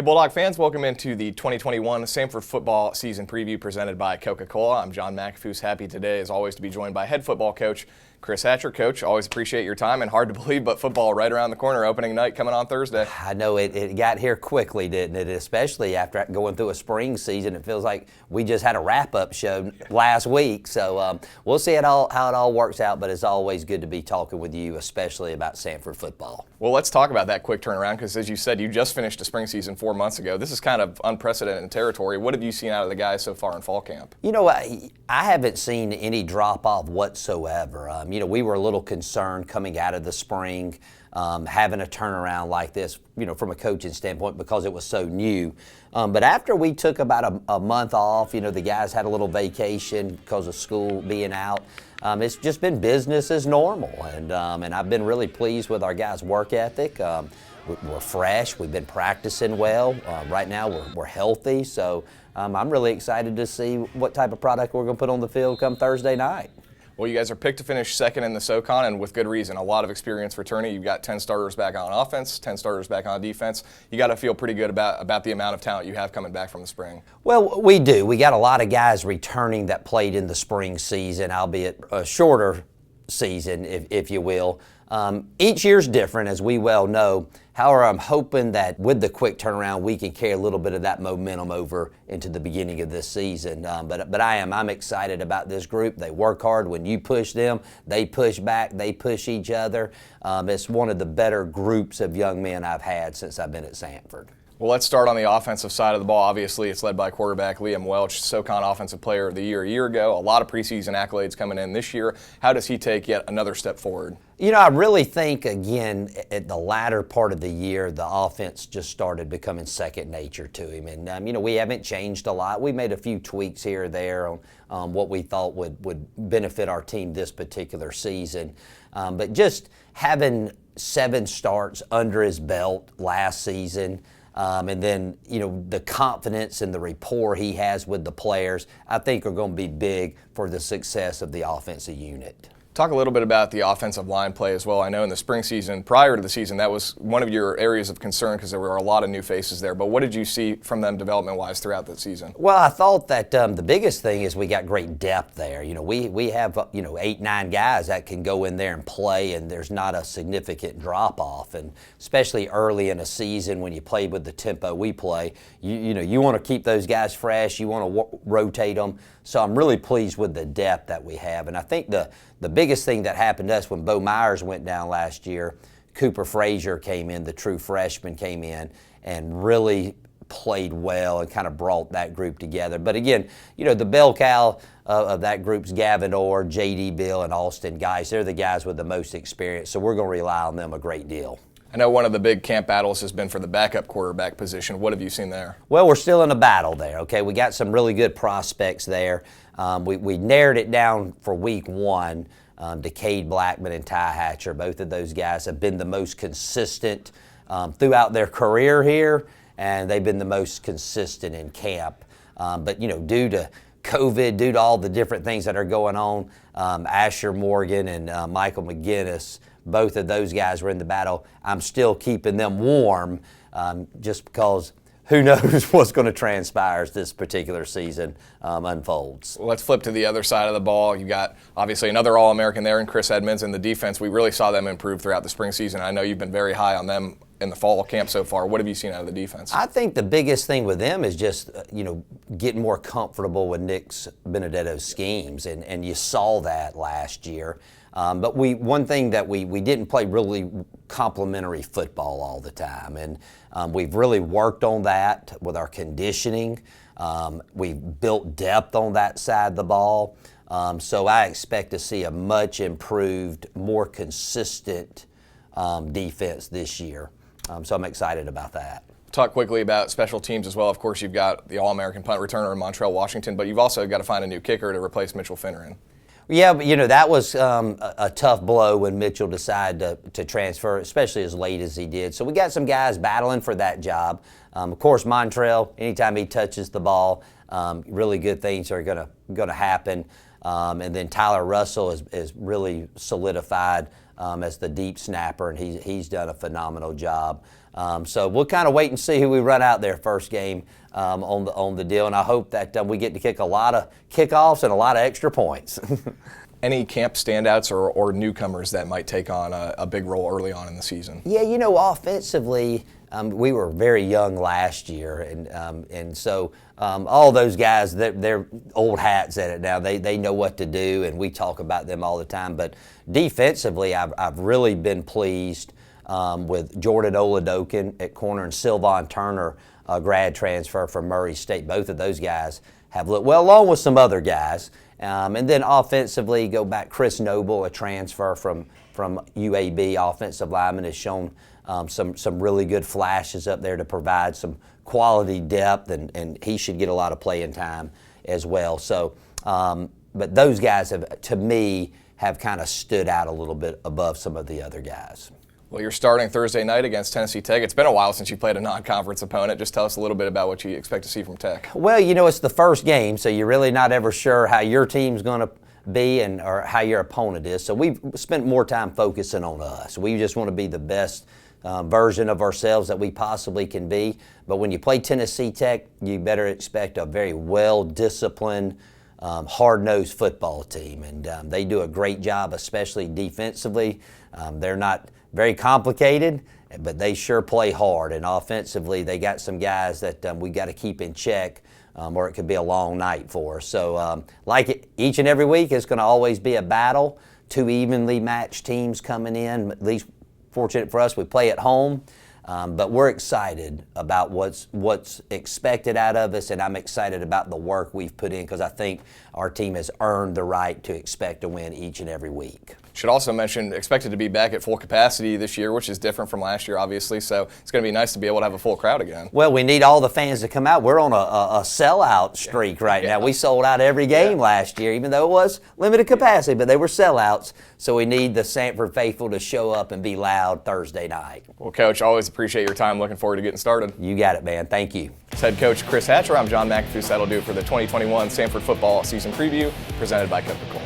Hey Bulldog fans, welcome into the 2021 Samford football season preview presented by Coca-Cola. I'm John McAfee's happy today as always to be joined by head football coach Chris Hatcher. Coach, always appreciate your time, and hard to believe, but football right around the corner, opening night coming on Thursday. I know it got here quickly, didn't it? Especially after going through a spring season. It feels like we just had a wrap-up show last week. So we'll see how it all works out, but it's always good to be talking with you, especially about Samford football. Well, let's talk about that quick turnaround because, as you said, you just finished a spring season 4 months ago. This is kind of unprecedented territory. What have you seen out of the guys so far in fall camp? You know, I haven't seen any drop-off whatsoever. We were a little concerned coming out of the spring, having a turnaround like this, from a coaching standpoint because it was so new. But after we took about a month off, the guys had a little vacation because of school being out. It's just been business as normal, and I've been really pleased with our guys' work ethic. We're fresh. We've been practicing well. Right now we're healthy, so I'm really excited to see what type of product we're going to put on the field come Thursday night. Well, you guys are picked to finish second in the SoCon, and with good reason. A lot of experience for Turney. You've got 10 starters back on offense, 10 starters back on defense. You got to feel pretty good about the amount of talent you have coming back from the spring. Well, we do. We got a lot of guys returning that played in the spring season, albeit a shorter season, if you will. Each year's different, as we well know. However, I'm hoping that with the quick turnaround, we can carry a little bit of that momentum over into the beginning of this season. But I'm excited about this group. They work hard. When you push them, they push back. They push each other. It's one of the better groups of young men I've had since I've been at Samford. Well, let's start on the offensive side of the ball. Obviously, it's led by quarterback Liam Welch, SoCon Offensive Player of the Year a year ago. A lot of preseason accolades coming in this year. How does he take yet another step forward? I really think, again, at the latter part of the year, the offense just started becoming second nature to him. And, we haven't changed a lot. We made a few tweaks here or there on what we thought would benefit our team this particular season. But just having 7 starts under his belt last season, and then, the confidence and the rapport he has with the players, I think are going to be big for the success of the offensive unit. Talk a little bit about the offensive line play as well. I know in the spring season, prior to the season, that was one of your areas of concern because there were a lot of new faces there. But what did you see from them development-wise throughout the season? Well, I thought that the biggest thing is we got great depth there. We have 8, 9 guys that can go in there and play, and there's not a significant drop-off. And especially early in a season when you play with the tempo we play, you want to keep those guys fresh. You want to rotate them. So I'm really pleased with the depth that we have. And I think the biggest thing that happened to us when Bo Myers went down last year, Cooper Frazier came in, the true freshman came in, and really played well and kind of brought that group together. But again, the bell cow of that group's Gavin Orr, J.D. Bill, and Austin Geis. They're the guys with the most experience, so we're going to rely on them a great deal. I know one of the big camp battles has been for the backup quarterback position. What have you seen there? Well, we're still in a battle there, okay? We got some really good prospects there. We narrowed it down for week 1 to Cade Blackman and Ty Hatcher. Both of those guys have been the most consistent throughout their career here, and they've been the most consistent in camp. But, due to COVID, due to all the different things that are going on, Asher Morgan and Michael McGinnis, both of those guys were in the battle. I'm still keeping them warm just because who knows what's going to transpire as this particular season unfolds. Well, let's flip to the other side of the ball. You got obviously another All-American there in Chris Edmonds in the defense. We really saw them improve throughout the spring season. I know you've been very high on them in the fall camp so far. What have you seen out of the defense? I think the biggest thing with them is just, getting more comfortable with Nick Benedetto's schemes, and you saw that last year. But one thing that we didn't play really complementary football all the time, and we've really worked on that with our conditioning. We've built depth on that side of the ball. So I expect to see a much improved, more consistent defense this year. So I'm excited about that. Talk quickly about special teams as well. Of course, you've got the All-American punt returner in Montreal Washington, but you've also got to find a new kicker to replace Mitchell Finneran. Yeah, but that was a tough blow when Mitchell decided to transfer, especially as late as he did. So we got some guys battling for that job. Of course, Montreal, anytime he touches the ball, really good things are going to happen. And then Tyler Russell is really solidified as the deep snapper, and he's done a phenomenal job. So we'll kind of wait and see who we run out there first game on the deal, and I hope that we get to kick a lot of kickoffs and a lot of extra points. Any camp standouts or newcomers that might take on a big role early on in the season? Yeah, offensively, we were very young last year, and so all those guys, they're old hats at it now. They know what to do, and we talk about them all the time. But defensively, I've really been pleased with Jordan Oladokin at corner and Sylvan Turner, a grad transfer from Murray State. Both of those guys have looked well, along with some other guys. And then offensively, go back, Chris Noble, a transfer from UAB, offensive lineman, has shown some really good flashes up there to provide some quality depth, and he should get a lot of playing time as well. So, but those guys to me, have kind of stood out a little bit above some of the other guys. Well, you're starting Thursday night against Tennessee Tech. It's been a while since you played a non-conference opponent. Just tell us a little bit about what you expect to see from Tech. Well, it's the first game, so you're really not ever sure how your team's going to be or how your opponent is. So we've spent more time focusing on us. We just want to be the best version of ourselves that we possibly can be. But when you play Tennessee Tech, you better expect a very well-disciplined, hard-nosed football team. And they do a great job, especially defensively. They're not very complicated, but they sure play hard. And offensively, they got some guys that we got to keep in check, or it could be a long night for us. So each and every week, it's going to always be a battle. Two evenly matched teams coming in. At least fortunate for us, we play at home. But we're excited about what's expected out of us, and I'm excited about the work we've put in because I think our team has earned the right to expect to win each and every week. Should also mention, expected to be back at full capacity this year, which is different from last year, obviously. So it's going to be nice to be able to have a full crowd again. Well, we need all the fans to come out. We're on a sellout streak right now. We sold out every game last year, even though it was limited capacity, but they were sellouts. So we need the Sanford faithful to show up and be loud Thursday night. Well, Coach, always appreciate your time. Looking forward to getting started. You got it, man. Thank you. As head coach Chris Hatcher, I'm John McAfee. That'll do it for the 2021 Sanford football season preview presented by Coca-Cola.